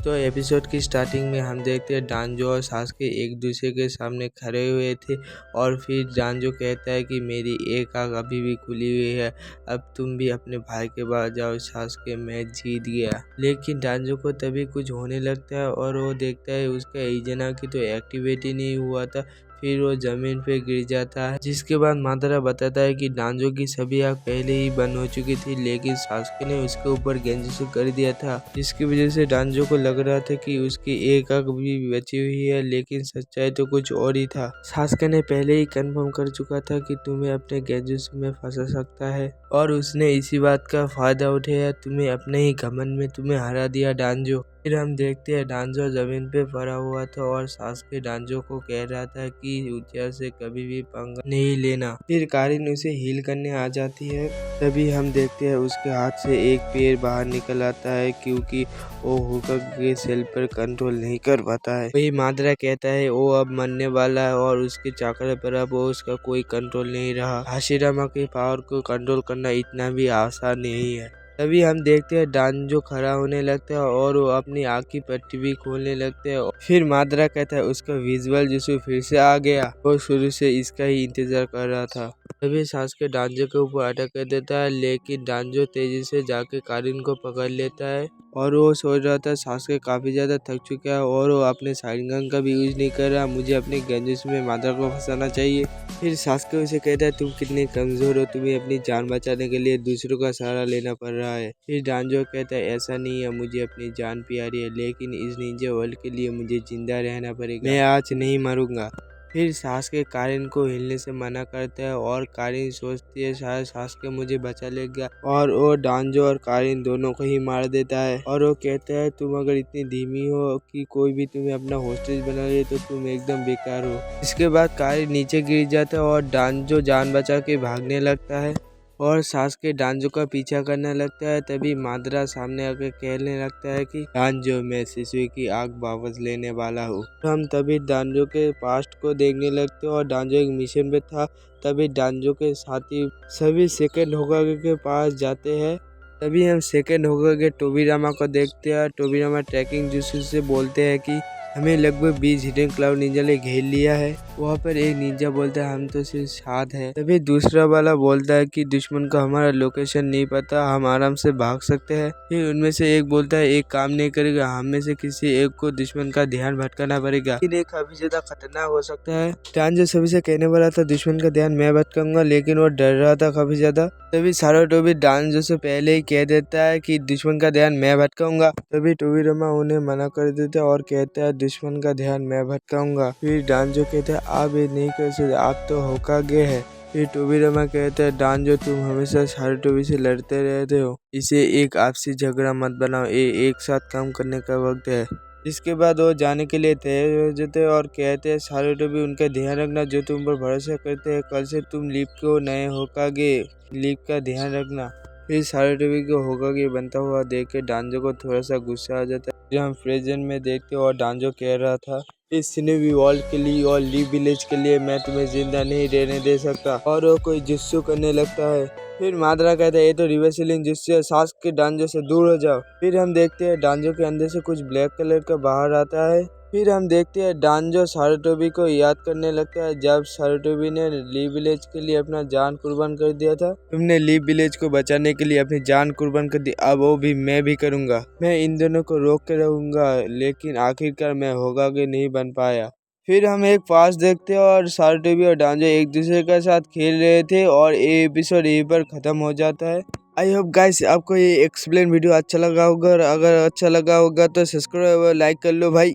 तो एपिसोड की स्टार्टिंग में हम देखते हैं डांजो और सास्के एक दूसरे के सामने खड़े हुए थे और फिर डांजो कहता है कि मेरी एक आँख अभी भी खुली हुई है, अब तुम भी अपने भाई के पास जाओ। सास्के मैं जीत गया। लेकिन डांजो को तभी कुछ होने लगता है और वो देखता है उसका इजना की तो एक्टिवेट ही नहीं हुआ था। फिर वो जमीन पे गिर जाता है, जिसके बाद मादरा बताता है कि डांजो की सभी आँख पहले ही बंद हो चुकी थी, लेकिन सास्के ने उसके ऊपर गेंजुत्सु कर दिया था, जिसकी वजह से डांजो को लग रहा था कि उसकी एक आँख भी बची हुई है, लेकिन सच्चाई तो कुछ और ही था। सास्के ने पहले ही कंफर्म कर चुका था कि तुम्हें अपने गेंजुत्सु में फंसा सकता है और उसने इसी बात का फायदा उठाया, तुम्हें अपने ही घमंड में तुम्हें हरा दिया डांजो। फिर हम देखते हैं डांजो जमीन पे पड़ा हुआ था और सास्के डांजो को कह रहा था कि ऊंचा से कभी भी पंगा नहीं लेना। फिर कारिन उसे हील करने आ जाती है। तभी हम देखते हैं उसके हाथ से एक पैर बाहर निकल आता है, क्योंकि वो हुकक के सेल पर कंट्रोल नहीं कर पाता है। वही मादरा कहता है वो अब मरने वाला है और उसके चाकर पर अब उसका कोई कंट्रोल नहीं रहा। हाशिरामा के पावर को कंट्रोल करना इतना भी आसान नहीं है। तभी हम देखते हैं डांजो खड़ा होने लगता है और वो अपनी आँख की पट्टी भी खोलने लगते हैं। फिर मादरा कहता है उसका विजुअल जिसु फिर से आ गया, वो शुरू से इसका ही इंतजार कर रहा था। तभी सास्के डांजो के ऊपर अटैक कर देता है, लेकिन डांजो तेजी से जाके कारिन को पकड़ लेता है और वो सोच रहा था सास्के काफी ज्यादा थक चुका है और वो अपने शारिंगन का भी यूज नहीं कर रहा, मुझे अपने गेंजुत्सु में मादरा को फंसाना चाहिए। फिर सास्के उसे कहता है तुम कितने कमजोर हो, तुम्हें अपनी जान बचाने के लिए दूसरों का सहारा लेना पड़ रहा है। फिर डांजो कहता है ऐसा नहीं है, मुझे अपनी जान प्यारी है, लेकिन इस निंजा वर्ल्ड के लिए मुझे जिंदा रहना पड़ेगा, मैं आज नहीं मरूंगा। फिर सास्के कारिन को हिलने से मना करता है और कारिन सोचती है शायद सास्के मुझे बचा लेगा, और वो डांजो और कारिन दोनों को ही मार देता है और वो कहता है तुम अगर इतनी धीमी हो कि कोई भी तुम्हें अपना होस्टेज बना ले तो तुम एकदम बेकार हो। इसके बाद कारिन नीचे गिर जाता है और डांजो जान बचा के भागने लगता है और सास्के डांजो का पीछा करने लगता है। तभी मादरा सामने आकर कहने लगता है कि डांजो मैं सिसुए की आग वापस लेने वाला हूँ। हम तभी डांजो के पास्ट को देखने लगते हैं और डांजो एक मिशन पे था। तभी डांजो के साथी सभी सेकंड होकागे के पास जाते हैं। तभी हम सेकंड होकागे टोबिरामा को देखते हैं। टोबिरामा ट्रैकिंग जुत्सु से बोलते हैं कि हमें लगभग 20 हिडन क्लाउड निंजा ने घेर लिया है। वहाँ पर एक निंजा बोलता है हम तो सिर्फ 7 है। तभी दूसरा वाला बोलता है कि दुश्मन को हमारा लोकेशन नहीं पता, हम आराम से भाग सकते हैं। फिर उनमें से एक बोलता है एक काम नहीं करेगा, हम में से किसी एक को दुश्मन का ध्यान भटकाना पड़ेगा, लेकिन एक काफी ज्यादा खतरनाक हो सकता है। डांजो सभी से कहने वाला था दुश्मन का ध्यान मैं भटकाऊंगा, लेकिन वो डर रहा था काफी ज्यादा। तभी साराटोबी डांजो से पहले ही कह देता है कि दुश्मन का ध्यान मैं भटकाऊंगा। तभी टोबिरामा उन्हें मना कर देता है और कहता है दुश्मन का ध्यान मैं भटकाऊंगा। फिर डांजो कहता है आप ये नहीं कर सकते, आप तो होकागे है। फिर टोबिरामा कहता है डांजो तुम हमेशा साराटोबी से लड़ते रहते हो, इसे एक आपसी झगड़ा मत बनाओ, ये एक साथ काम करने का वक्त है। इसके बाद वो जाने के लिए तैयार हो जाते हैं और कहते हैं साराटोबी उनका ध्यान रखना जो तुम पर भरोसा करते हैं, कल से तुम लीप को नए होकागे, लीप का ध्यान रखना। फिर साराटोबी को होकागे बनता हुआ देख के डांजो को थोड़ा सा गुस्सा आ जाता है, जो हम प्रेजेंट में देखते हो। और डांजो कह रहा था इस सिनेवी वर्ल्ड के लिए और लीप विलेज के लिए मैं तुम्हें जिंदा नहीं रहने दे सकता, और वो कोई जुत्सु करने लगता है। फिर मादरा कहता है ये तो रिवर्सलिंग जुत्सु है, सास्के डांजो से दूर हो जाओ। फिर हम देखते हैं डांजो के अंदर से कुछ ब्लैक कलर का बाहर आता है। फिर हम देखते हैं डांजो साराटोबी को याद करने लगता है जब साराटोबी ने लीप विलेज के लिए अपना जान कुर्बान कर दिया था। तुमने लीप विलेज को बचाने के लिए अपनी जान कुर्बान कर दी, अब वो भी मैं भी करूंगा। मैं इन दोनों को रोक के रहूंगा, लेकिन आखिरकार मैं होकागे नहीं बन पाया। फिर हम एक पास देखते हैं और साराटोबी और डांजो एक दूसरे के साथ खेल रहे थे और ये एपिसोड यहीं पर खत्म हो जाता है। आई होप गाइस आपको ये एक्सप्लेन वीडियो अच्छा लगा होगा, और अगर अच्छा लगा होगा तो सब्सक्राइब और लाइक कर लो भाई।